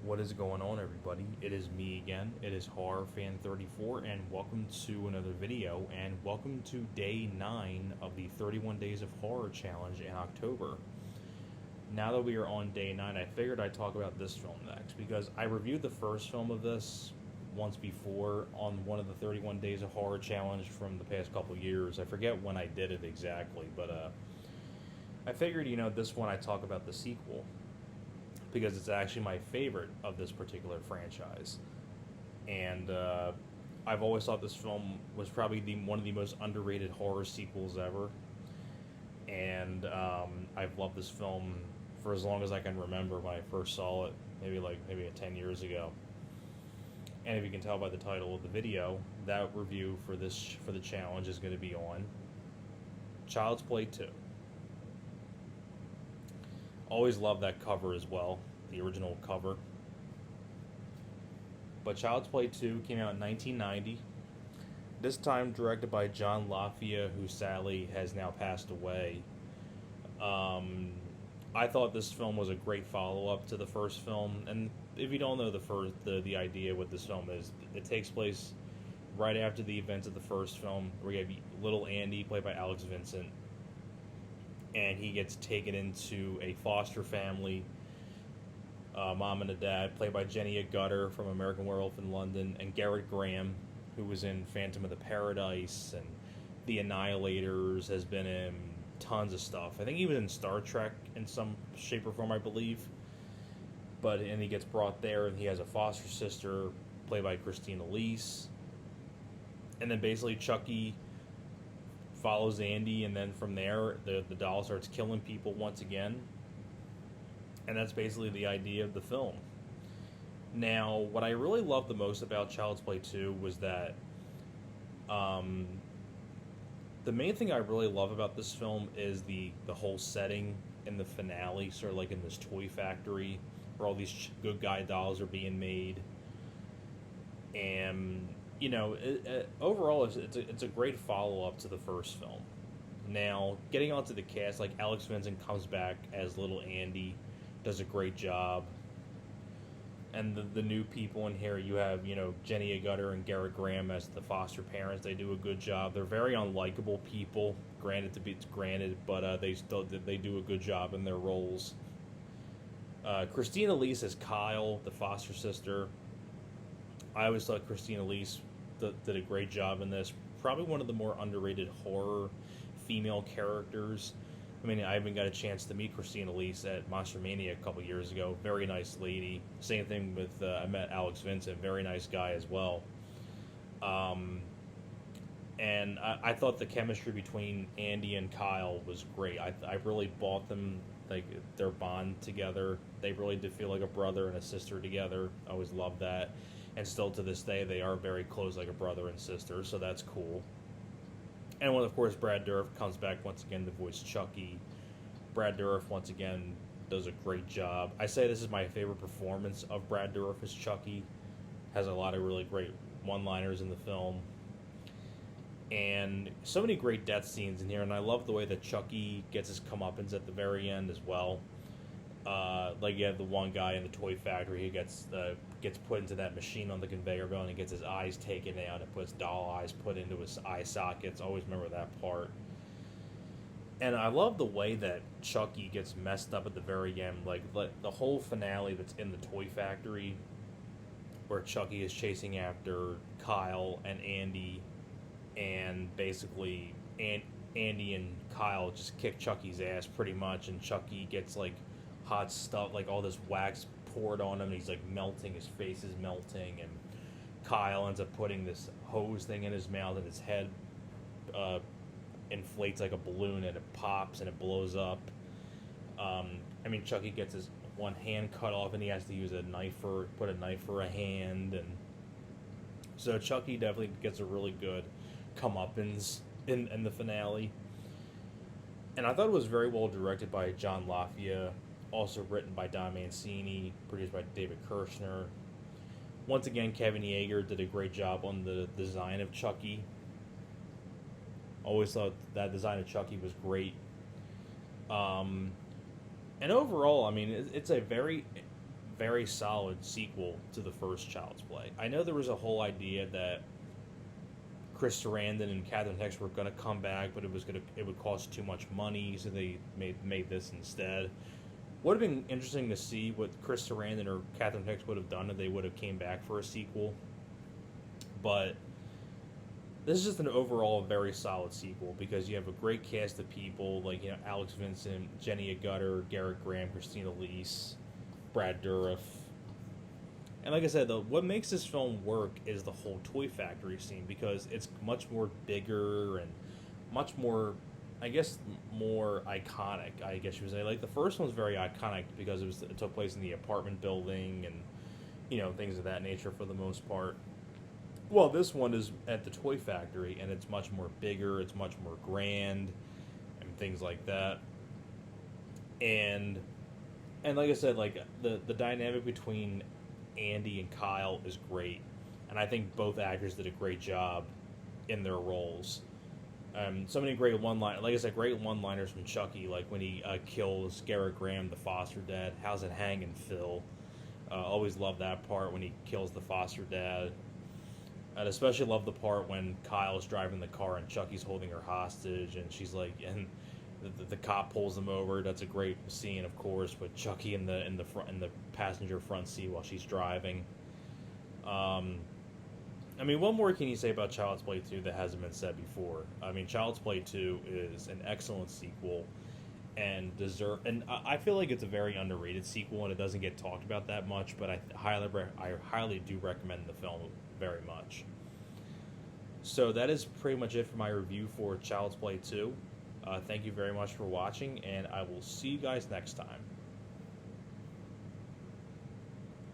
What is going on, everybody? It is me again. It is HorrorFan34, and welcome to another video, and welcome to day 9 of the 31 Days of Horror Challenge in October. Now that we are on day 9, I figured I'd talk about this film next, because I reviewed the first film of this once before on one of the 31 Days of Horror Challenge from the past couple years. I forget when I did it exactly, but I figured, this one I'd talk about the sequel, because it's actually my favorite of this particular franchise. And I've always thought this film was probably one of the most underrated horror sequels ever. And I've loved this film for as long as I can remember when I first saw it, maybe 10 years ago. And if you can tell by the title of the video, that review for the challenge is going to be on Child's Play 2. Always loved that cover as well, the original cover. But Child's Play 2 came out in 1990. This time directed by John LaFia, who sadly has now passed away. I thought this film was a great follow-up to the first film. And if you don't know the idea with this film is, it takes place right after the events of the first film, where you have little Andy, played by Alex Vincent, and he gets taken into a foster family, mom and a dad, played by Jenny Agutter from American Werewolf in London, and Gerrit Graham, who was in Phantom of the Paradise and The Annihilators, has been in tons of stuff. I think he was in Star Trek in some shape or form, I believe. And he gets brought there, and he has a foster sister, played by Christine Elise. And then basically Chucky follows Andy, and then from there the doll starts killing people once again, and that's basically the idea of the film. Now, what I really loved the most about Child's Play 2 was that the main thing I really love about this film is the whole setting in the finale, sort of like in this toy factory where all these good guy dolls are being made. And overall, it's a great follow-up to the first film. Now, getting onto the cast, like Alex Vincent comes back as little Andy, does a great job. And the new people in here, you have, Jenny Agutter and Gerrit Graham as the foster parents. They do a good job. They're very unlikable people, granted, but they do a good job in their roles. Christine Elise as Kyle, the foster sister. I always thought Christine Elise did a great job in this. Probably one of the more underrated horror female characters. I mean, I even got a chance to meet Christine Elise at Monster Mania a couple years ago. Very nice lady. Same thing with, I met Alex Vincent. Very nice guy as well. And I thought the chemistry between Andy and Kyle was great. I really bought them, like, their bond together. They really did feel like a brother and a sister together. I always loved that. And still to this day, they are very close, like a brother and sister, so that's cool. And of course, Brad Dourif comes back once again to voice Chucky. Brad Dourif, once again, does a great job. I say this is my favorite performance of Brad Dourif as Chucky. Has a lot of really great one-liners in the film. And so many great death scenes in here, and I love the way that Chucky gets his comeuppance at the very end as well. Like, you have the one guy in the toy factory who gets put into that machine on the conveyor belt, and he gets his eyes taken out and puts doll eyes put into his eye sockets. Always remember that part. And I love the way that Chucky gets messed up at the very end. Like the whole finale that's in the toy factory, where Chucky is chasing after Kyle and Andy, and basically Andy and Kyle just kick Chucky's ass pretty much, and Chucky gets like hot stuff, like all this wax poured on him, and he's like melting, his face is melting, and Kyle ends up putting this hose thing in his mouth, and his head inflates like a balloon, and it pops and it blows up. Chucky gets his one hand cut off, and he has to use put a knife for a hand, and so Chucky definitely gets a really good comeuppance in the finale. And I thought it was very well directed by John LaFia, also written by Don Mancini, produced by David Kirshner. Once again, Kevin Yeager did a great job on the design of Chucky. Always thought that design of Chucky was great. And overall, I mean, it's a very, very solid sequel to the first Child's Play. I know there was a whole idea that Chris Sarandon and Catherine Hicks were going to come back, but it would cost too much money, so they made this instead. Would have been interesting to see what Chris Sarandon or Catherine Hicks would have done if they would have came back for a sequel. But this is just an overall very solid sequel because you have a great cast of people like, you know, Alex Vincent, Jenny Agutter, Garrett Graham, Christina Lee, Brad Dourif. And like I said, what makes this film work is the whole Toy Factory scene because it's much more bigger and much more, I guess, more iconic, I guess you would say. Like, the first one's very iconic because it took place in the apartment building and, you know, things of that nature for the most part. Well, this one is at the Toy Factory, and it's much more bigger, it's much more grand, and things like that. And like I said, like, the dynamic between Andy and Kyle is great, and I think both actors did a great job in their roles. So many great one-liners, like I said, great one-liners from Chucky, like when he kills Garrett Graham, the foster dad. How's it hanging, Phil? Always love that part when he kills the foster dad. I'd especially love the part when Kyle's driving the car and Chucky's holding her hostage, and she's like, and the cop pulls him over. That's a great scene, of course, with Chucky in the passenger front seat while she's driving. I mean, what more can you say about Child's Play 2 that hasn't been said before? I mean, Child's Play 2 is an excellent sequel, and I feel like it's a very underrated sequel, and it doesn't get talked about that much. But I highly do recommend the film very much. So that is pretty much it for my review for Child's Play 2. Thank you very much for watching, and I will see you guys next time.